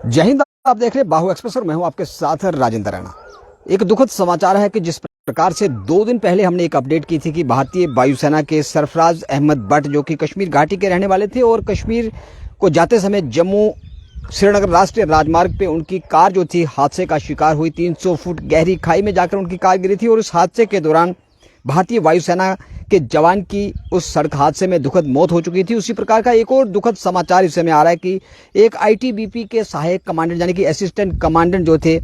जय हिंद। आप देख रहे हैं बाहु एक्सप्रेस और मैं हूं आपके साथ राजेंद्र राणा। एक दुखद समाचार है कि जिस प्रकार से 2 दिन पहले हमने एक अपडेट की थी कि भारतीय वायुसेना के सरफराज अहमद बट जो कि कश्मीर घाटी के रहने वाले थे और कश्मीर को जाते समय जम्मू श्रीनगर राष्ट्रीय राजमार्ग पे उनकी कार जो थी हादसे का शिकार हुई। 300 फुट गहरी खाई में जाकर उनकी कार गिरी थी और उस हादसे के दौरान भारतीय वायुसेना के जवान की उस सड़क हादसे में दुखद मौत हो चुकी थी। उसी प्रकार का एक और दुखद समाचार इस समय आ रहा है कि एक आईटीबीपी के सहायक कमांडेंट यानी कि असिस्टेंट कमांडेंट जो थे,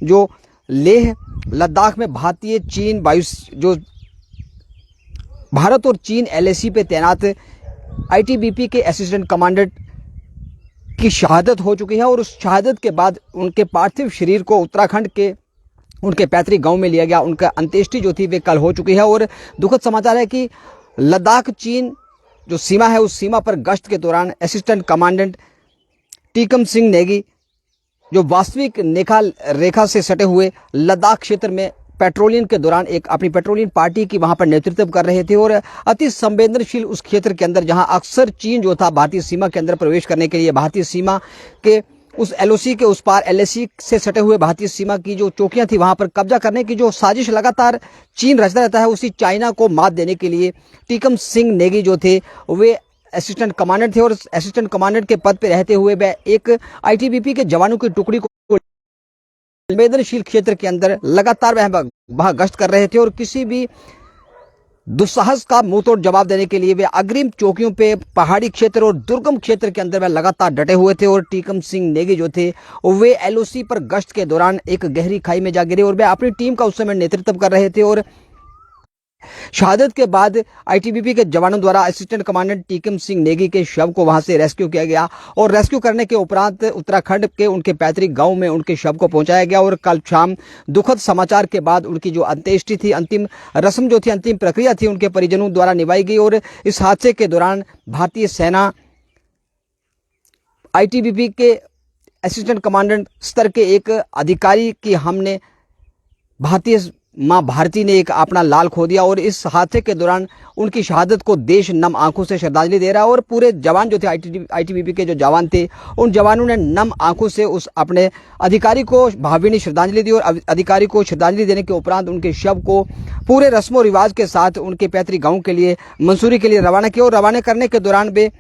जो लेह लद्दाख में भारतीय चीन वायु जो भारत और चीन एलएसी पे तैनात आईटीबीपी के असिस्टेंट कमांडेंट की शहादत हो चुकी है और उस शहादत के बाद उनके पार्थिव शरीर को उत्तराखंड के उनके पैतृक गांव में लिया गया। उनका अंत्येष्टि जो थी वे कल हो चुकी है और दुखद समाचार है कि लद्दाख चीन जो सीमा है उस सीमा पर गश्त के दौरान असिस्टेंट कमांडेंट टीकम सिंह नेगी जो वास्तविक रेखा से सटे हुए लद्दाख क्षेत्र में पेट्रोलिंग के दौरान एक अपनी पेट्रोलिंग पार्टी की वहां पर नेतृत्व कर रहे थे और अति संवेदनशील उस क्षेत्र के अंदर जहां अक्सर चीन जो था भारतीय सीमा के अंदर प्रवेश करने के लिए भारतीय सीमा के उस एलओसी के उस पार एलएसी से सटे हुए भारतीय सीमा की जो चौकियां थी वहां पर कब्जा करने की जो साजिश लगातार चीन रचता रहता है, उसी चाइना को मात देने के लिए टीकम सिंह नेगी जो थे वे असिस्टेंट कमांडेंट थे और असिस्टेंट कमांडेंट के पद पर रहते हुए वे एक आईटीबीपी के जवानों की टुकड़ी को संवेदनशील क्षेत्र के अंदर लगातार वह गश्त कर रहे थे और किसी भी दुस्साहस का मुंह तोड़ जवाब देने के लिए वे अग्रिम चौकियों पे पहाड़ी क्षेत्र और दुर्गम क्षेत्र के अंदर वे लगातार डटे हुए थे। और टीकम सिंह नेगी जो थे वे एलओसी पर गश्त के दौरान एक गहरी खाई में जा गिरे और वे अपनी टीम का उस समय नेतृत्व कर रहे थे और शहादत के बाद आईटीबीपी के जवानों द्वारा असिस्टेंट कमांडेंट टीकम सिंह नेगी के शव को वहां से रेस्क्यू किया गया और रेस्क्यू करने के उपरांत उत्तराखंड के उनके पैतृक गांव में उनके शव को पहुंचाया गया। और कल शाम दुखद समाचार के बाद उनकी जो अंत्येष्टि थी, अंतिम रस्म जो थी, अंतिम प्रक्रिया थी, उनके परिजनों द्वारा निभाई गई। और इस हादसे के दौरान भारतीय सेना आईटीबीपी के असिस्टेंट कमांडेंट स्तर के एक अधिकारी की हमने भारतीय मां भारती ने एक अपना लाल खो दिया और इस हादसे के दौरान उनकी शहादत को देश नम आंखों से श्रद्धांजलि दे रहा है। और पूरे जवान जो थे आईटीबीपी के जो जवान थे उन जवानों ने नम आंखों से उस अपने अधिकारी को भावभीनी श्रद्धांजलि दी और अधिकारी को श्रद्धांजलि देने के उपरांत उनके शव को पूरे रस्मों रिवाज के साथ उनके पैतृक गाँव के लिए मंसूरी के लिए रवाना किया। और रवाना करने के दौरान वे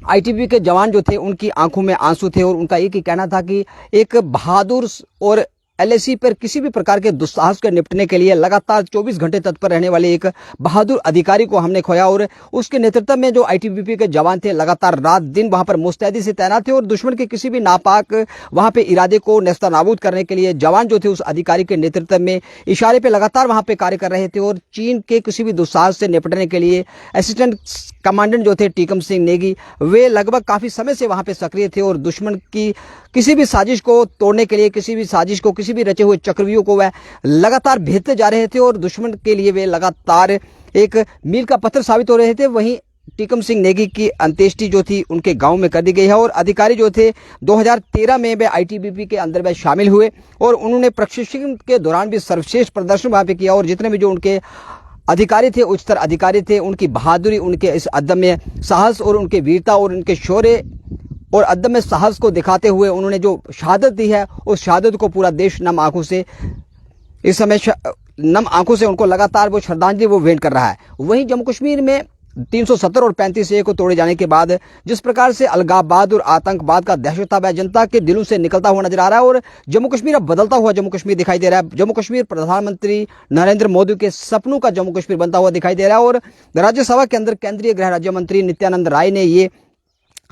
आईटीबीपी के जवान जो थे उनकी आंखों में आंसू थे और उनका एक ही कहना था कि एक बहादुर और एलएसी पर किसी भी प्रकार के दुस्साहस से निपटने के लिए लगातार 24 घंटे तत्पर रहने वाले एक बहादुर अधिकारी को हमने खोया और उसके नेतृत्व में जो आईटीबीपी के जवान थे लगातार रात दिन वहां पर मुस्तैदी से तैनात थे और दुश्मन के किसी भी नापाक वहां पे इरादे को नेस्तनाबूद करने के लिए जवान जो थे उस अधिकारी के नेतृत्व में इशारे पे लगातार वहां पे कार्य कर रहे थे। और चीन के किसी भी दुस्साहस से निपटने के लिए असिस्टेंट कमांडेंट जो थे टीकम सिंह नेगी वे लगभग काफी समय से वहां पे सक्रिय थे और दुश्मन की किसी भी साजिश को तोड़ने के लिए, किसी भी साजिश को, किसी भी रचे हुए चक्रव्यूह को वह लगातार भेदते जा रहे थे और दुश्मन के लिए वे लगातार एक मील का पत्थर साबित हो रहे थे। वहीं टीकम सिंह नेगी की अंत्येष्टि जो थी उनके गांव में कर दी गई है और अधिकारी जो थे 2013 में वे आईटीबीपी के अंदर वे शामिल हुए और उन्होंने प्रशिक्षण के दौरान भी सर्वश्रेष्ठ प्रदर्शन वहां पे किया। और जितने भी जो उनके अधिकारी थे, उच्चतर अधिकारी थे, उनकी बहादुरी, उनके इस अदम्य साहस और उनके वीरता और उनके शौर्य और अदम्य साहस को दिखाते हुए उन्होंने जो शहादत दी है उस शहादत को पूरा देश नम आंखों से इस समय नम आंखों से उनको लगातार वो श्रद्धांजलि वो भेंट कर रहा है। वहीं जम्मू कश्मीर में 370 और 35A को तोड़े जाने के बाद जिस प्रकार से अलगाववाद और आतंकवाद का दहशत वह जनता के दिलों से निकलता हुआ नजर आ रहा है और जम्मू कश्मीर अब बदलता हुआ जम्मू कश्मीर दिखाई दे रहा है। जम्मू कश्मीर प्रधानमंत्री नरेंद्र मोदी के सपनों का जम्मू कश्मीर बनता हुआ दिखाई दे रहा है। और राज्यसभा के अंदर केंद्रीय गृह राज्य मंत्री नित्यानंद राय ने ये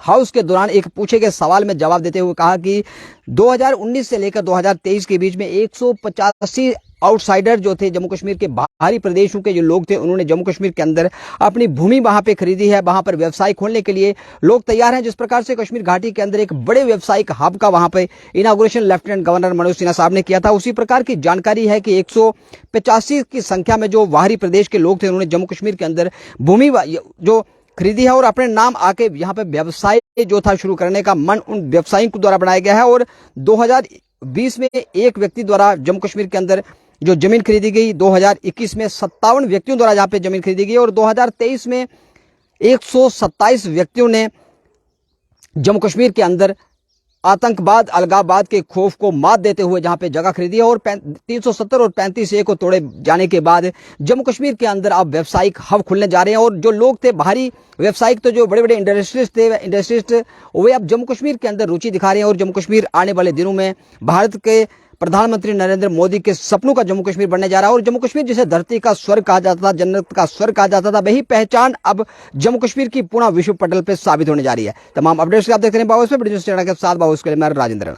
हाउस के दौरान एक पूछे गए सवाल में जवाब देते हुए कहा कि 2019 से लेकर 2023 के बीच में 185 आउटसाइडर जो थे जम्मू कश्मीर के बाहरी प्रदेशों के जो लोग थे उन्होंने जम्मू कश्मीर के अंदर अपनी भूमि वहां पे खरीदी है। वहां पर व्यवसाय खोलने के लिए लोग तैयार हैं। जिस प्रकार से कश्मीर घाटी के अंदर एक बड़े व्यवसायिक हब का वहां पे inauguration lieutenant governor Manoj Sinha साहब ने किया था, उसी प्रकार की जानकारी है कि 185 की संख्या में जो बाहरी प्रदेश के लोग थे उन्होंने जम्मू कश्मीर के अंदर भूमि जो खरीदी है और अपने नाम आके यहाँ पे व्यवसाय जो था शुरू करने का मन उन व्यवसायियों द्वारा बनाया गया है। और 2020 में एक व्यक्ति द्वारा जम्मू कश्मीर के अंदर जो जमीन खरीदी गई, 2021 में 57 व्यक्तियों द्वारा जहाँ पे जमीन खरीदी गई और 2023 में 127 व्यक्तियों ने जम्मू कश्मीर के अंदर आतंकवाद अलगाववाद के खौफ को मात देते हुए जहां पे जगह खरीदी है और 370 और 35A को तोड़े जाने के बाद जम्मू कश्मीर के अंदर अब व्यावसायिक हब खुलने जा रहे हैं। और जो लोग थे बाहरी व्यावसायिक, तो जो बड़े बड़े इंडस्ट्रिस्ट वे अब जम्मू कश्मीर के अंदर रुचि दिखा रहे हैं। और जम्मू कश्मीर आने वाले दिनों में भारत के प्रधानमंत्री नरेंद्र मोदी के सपनों का जम्मू कश्मीर बनने जा रहा है। और जम्मू कश्मीर जिसे धरती का स्वर्ग कहा जाता था, जन्नत का स्वर्ग कहा जाता था, वही पहचान अब जम्मू कश्मीर की पूर्ण विश्व पटल पर साबित होने जा रही है। तमाम अपडेट्स आप देख रहे हैं बाबू के साथ बाबू के लिए मैं राजेंद्र।